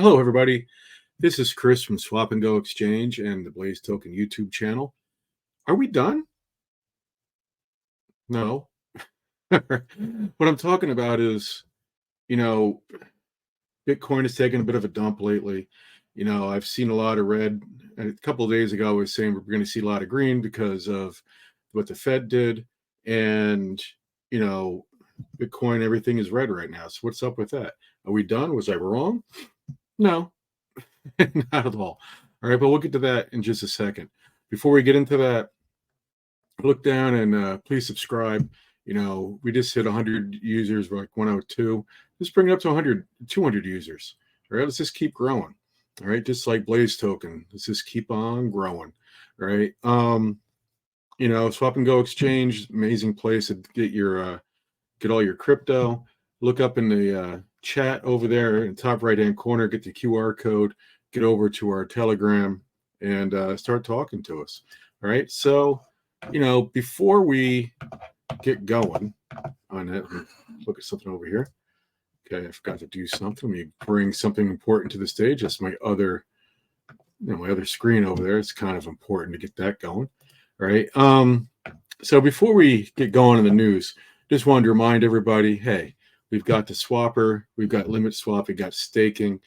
Hello, everybody. This is Chris from Swap and Go Exchange and the Blaze Token YouTube channel. Are we done? No. What I'm talking about is, you know, Bitcoin has taken a bit of a dump lately. I've seen a lot of red. And a couple of days ago, I was saying we're going to see a lot of green because of what the Fed did. And, you know, Bitcoin, everything is red right now. So what's up with that? Are we done? Was I wrong? No. Not at all. All right, but we'll get to that in just a second. Before we get into that, look down and please subscribe. We just hit 100 users, we're like 102. Let's bring it up to 100, 200 users. All right, let's just keep growing. All right, just like Blaze Token, let's just keep on growing. All right. Swap and Go Exchange, amazing place to get all your crypto. Look up in the chat over there in the top right-hand corner, get the QR code, get over to our Telegram, and start talking to us. All right. So, before we get going on it, look at something over here. Okay, I forgot to do something. Let me bring something important to the stage. That's my other screen over there. It's kind of important to get that going. All right. So before we get going in the news, just wanted to remind everybody, hey, we've got the swapper, we've got limit swap, we got staking.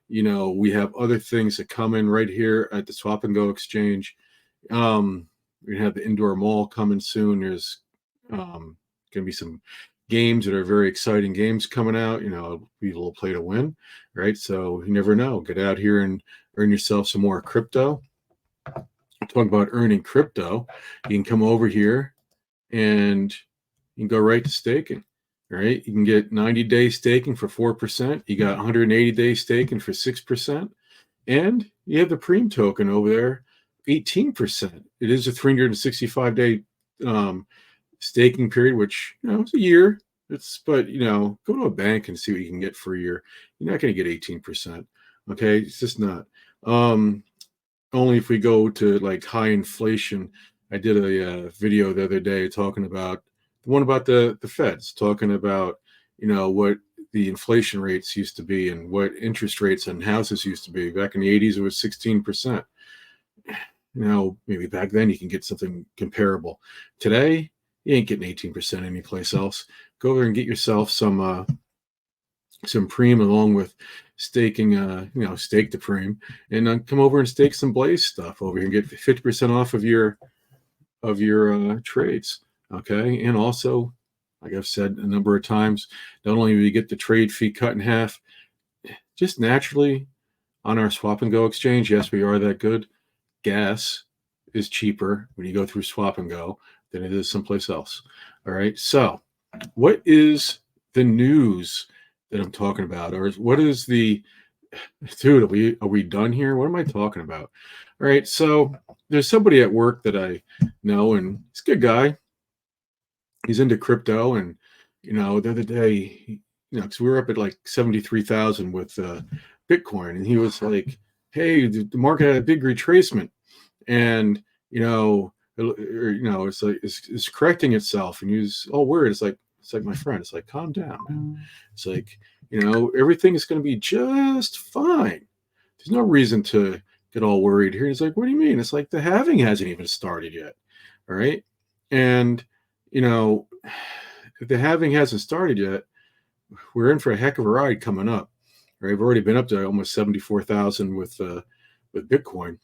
We have other things that come in right here at the Swap and Go Exchange. We have the indoor mall coming soon. There's going to be some games that are very exciting games coming out. People will play to win, right? So you never know. Get out here and earn yourself some more crypto. Talking about earning crypto, you can come over here and you can go right to staking. Right, you can get 90-day staking for 4%. You got 180-day staking for 6%, and you have the Preem token over there, 18%. It is a 365-day staking period, which it's a year. But go to a bank and see what you can get for a year. You're not going to get 18%. Okay, it's just not. Only if we go to like high inflation. I did a video the other day talking about the one about the Feds, talking about what the inflation rates used to be and what interest rates on houses used to be. Back in the 80s, it was 16%. Maybe back then you can get something comparable. Today, you ain't getting 18% anyplace else. Go over and get yourself some Preem along with staking, stake the Preem, and come over and stake some Blaze stuff over here and get 50% off of your trades. Okay, and also, like I've said a number of times, not only do you get the trade fee cut in half, just naturally on our Swap and Go exchange, yes, we are that good. Gas is cheaper when you go through Swap and Go than it is someplace else. All right, so what is the news that I'm talking about, or what is the dude? Are we done here? What am I talking about? All right, so there's somebody at work that I know, and he's a good guy. He's into crypto, and the other day, because we were up at like 73,000 with Bitcoin, and he was like, "Hey, the market had a big retracement, and it's like it's correcting itself." And he was all worried. It's like my friend. It's like, calm down, man. It's like everything is going to be just fine. There's no reason to get all worried here. He's like, "What do you mean?" It's like the halving hasn't even started yet. All right, and if the halving hasn't started yet, we're in for a heck of a ride coming up. Right, we've already been up to almost 74,000 with Bitcoin,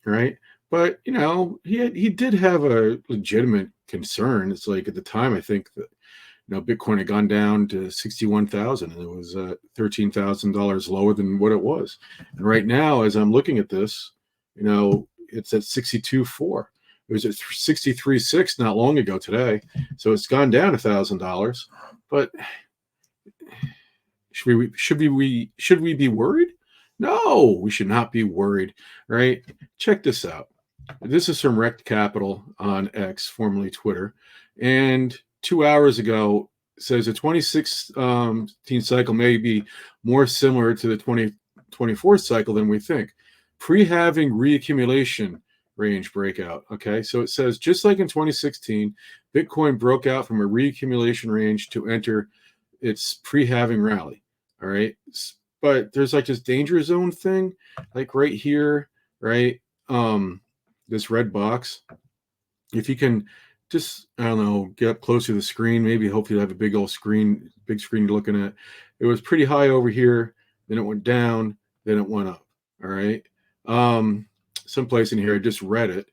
right? But he did have a legitimate concern. It's like at the time, I think that Bitcoin had gone down to 61,000, and it was $13,000 lower than what it was. And right now, as I'm looking at this, it's at 62.4. It was at 63.6 not long ago today, so it's gone down $1,000. But should we be worried? No, we should not be worried. Right? Check this out. This is from Rect Capital on X, formerly Twitter, and 2 hours ago it says the 2016 cycle may be more similar to the 2024 cycle than we think. Pre-halving reaccumulation range breakout. Okay, so it says just like in 2016, Bitcoin broke out from a reaccumulation range to enter its pre-halving rally. All right, but there's like this danger zone thing, like right here, right? This red box. If you can just, I don't know, get up close to the screen, maybe hopefully you have a big old screen, big screen you're looking at. It was pretty high over here, then it went down, then it went up. All right. Someplace in here, I just read it.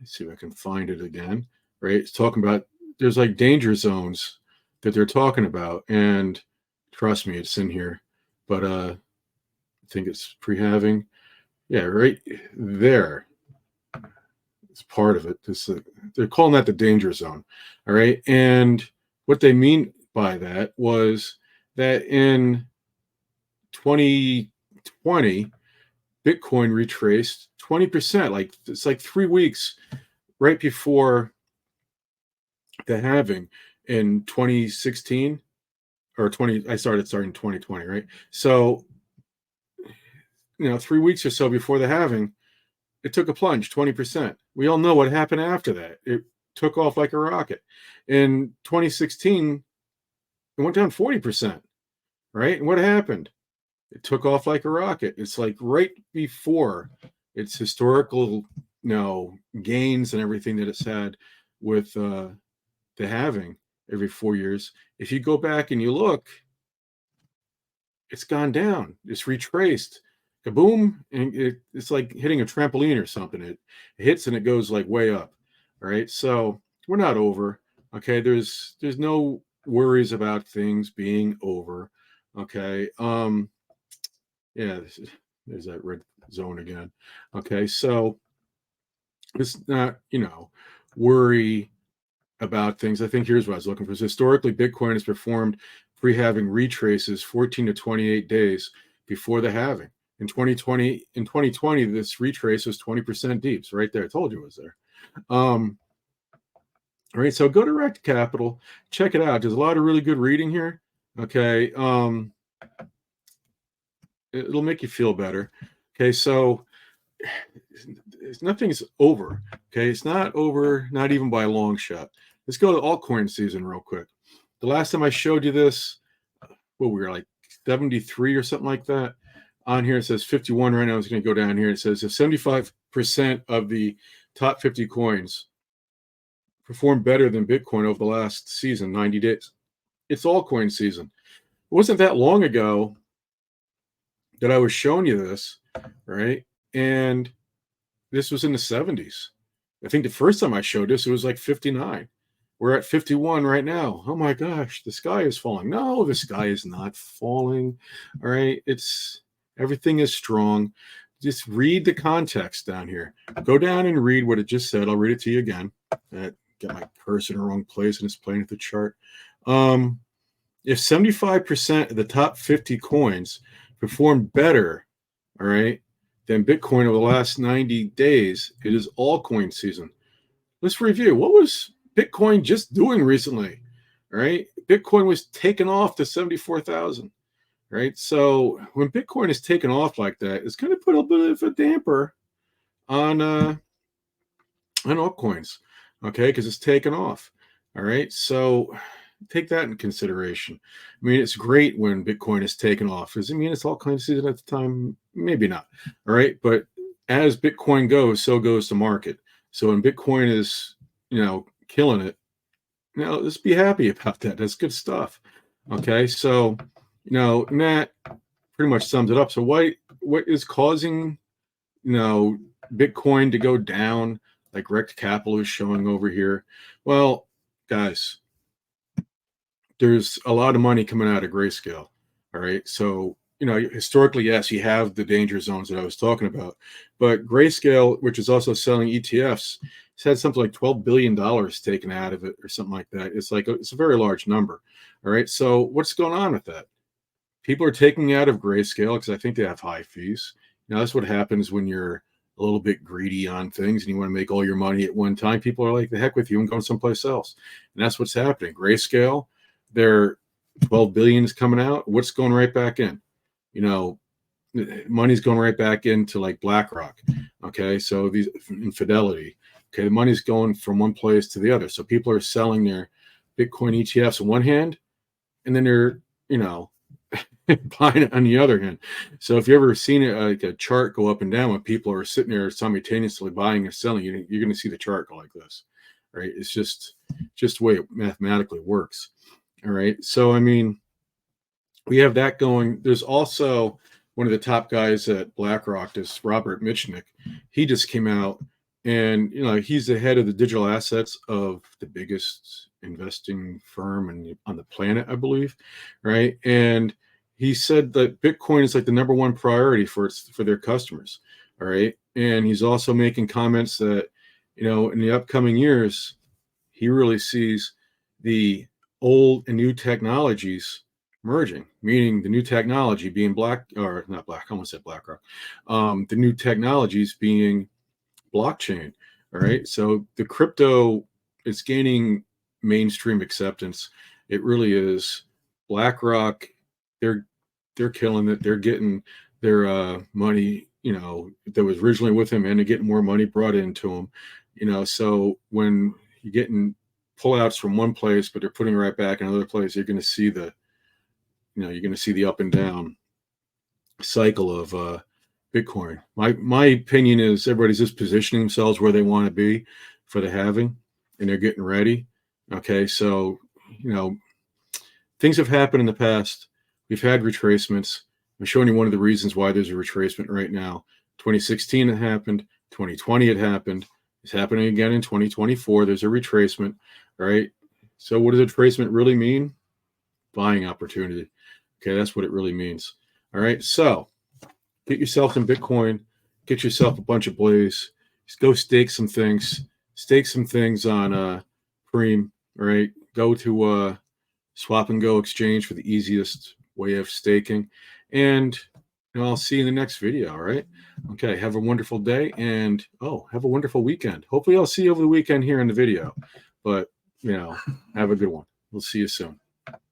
Let's see if I can find it again. Right. It's talking about there's like danger zones that they're talking about. And trust me, it's in here. But I think it's pre-halving. Yeah, right there. It's part of it. They're calling that the danger zone. All right. And what they mean by that was that in 2020, Bitcoin retraced 20%. Like it's like 3 weeks right before the halving in 2016 or 20. I started in 2020, right? So, 3 weeks or so before the halving, it took a plunge, 20%. We all know what happened after that. It took off like a rocket. In 2016, it went down 40%, right? And what happened? It took off like a rocket. It's like right before its historical, gains and everything that it's had with the halving every 4 years. If you go back and you look, it's gone down. It's retraced. Kaboom, and it's like hitting a trampoline or something. It hits and it goes like way up. All right, so we're not over. Okay, there's no worries about things being over. Okay, yeah, there's that red zone again. Okay, so it's not worry about things. I think here's what I was looking for. Historically, Bitcoin has performed pre-halving retraces 14 to 28 days before the halving. In 2020, this retrace was 20% deep. So right there, I told you it was there. All right, so go to Rect Capital, check it out. There's a lot of really good reading here. Okay, it'll make you feel better. Okay, so nothing's over. Okay, it's not over, not even by a long shot. Let's go to altcoin season real quick. The last time I showed you this, we were like 73 or something like that. On here it says 51 right now. It's going to go down here. It says if 75% of the top 50 coins performed better than Bitcoin over the last season, 90 days. It's altcoin season. It wasn't that long ago that I was showing you this, right? And this was in the 70s. I think the first time I showed this, it was like 59. We're at 51 right now. Oh my gosh, the sky is falling. No, the sky is not falling. All right, everything is strong. Just read the context down here. Go down and read what it just said. I'll read it to you again. I got my cursor in the wrong place and it's playing with the chart. If 75% of the top 50 coins perform better, all right, than Bitcoin over the last 90 days, it is altcoin season. Let's review. What was Bitcoin just doing recently? All right, Bitcoin was taken off to 74,000. Right, so when Bitcoin is taken off like that, it's going to put a bit of a damper on altcoins, okay, because it's taken off. All right, so take that in consideration. I mean, it's great when Bitcoin is taken off. Does it mean it's altcoin season at the time? Maybe not. All right, but as Bitcoin goes, so goes the market. So when Bitcoin is, killing it, let's be happy about that. That's good stuff. Okay, so. And that pretty much sums it up. So what is causing, Bitcoin to go down like Rect Capital is showing over here? Well, guys, there's a lot of money coming out of Grayscale. All right. So, historically, yes, you have the danger zones that I was talking about, but Grayscale, which is also selling ETFs, has had something like $12 billion taken out of it or something like that. It's a very large number. All right. So what's going on with that? People are taking out of Grayscale because I think they have high fees. That's what happens when you're a little bit greedy on things and you want to make all your money at one time. People are like, the heck with you and going someplace else. And that's what's happening. Grayscale, their 12 billion is coming out. What's going right back in? Money's going right back into like BlackRock. Okay. So these Infidelity. Okay. The money's going from one place to the other. So people are selling their Bitcoin ETFs on one hand, and then they're, buying it on the other hand. So if you ever seen it like a chart go up and down when people are sitting there simultaneously buying and selling, you're going to see the chart go like this, right? It's just the way it mathematically works. All right. So I mean, we have that going. There's also one of the top guys at BlackRock, this Robert Mitchnick. He just came out, and he's the head of the digital assets of the biggest investing firm on the planet, I believe, right? And he said that Bitcoin is like the number one priority for their customers. All right, and he's also making comments that in the upcoming years, he really sees the old and new technologies merging, meaning the new technology being black or not black, I almost said BlackRock. The new technologies being blockchain. All right. So the crypto is gaining mainstream acceptance. It really is. BlackRock, they're they're killing it. They're getting their money, that was originally with them, and they're getting more money brought into them. So when you're getting pullouts from one place, but they're putting it right back in another place, you're going to see the up and down cycle of Bitcoin. My opinion is everybody's just positioning themselves where they want to be for the halving, and they're getting ready. Okay, so things have happened in the past. We've had retracements. I'm showing you one of the reasons why there's a retracement right now. 2016 it happened. 2020 it happened. It's happening again in 2024. There's a retracement. All right. So what does a retracement really mean? Buying opportunity. Okay, that's what it really means. All right. So get yourself some Bitcoin. Get yourself a bunch of Blaze. Just go stake some things. Stake some things on Preem. All right. Go to Swap and Go Exchange for the easiest way of staking. And I'll see you in the next video. All right. Okay. Have a wonderful day, and have a wonderful weekend. Hopefully I'll see you over the weekend here in the video, but have a good one. We'll see you soon.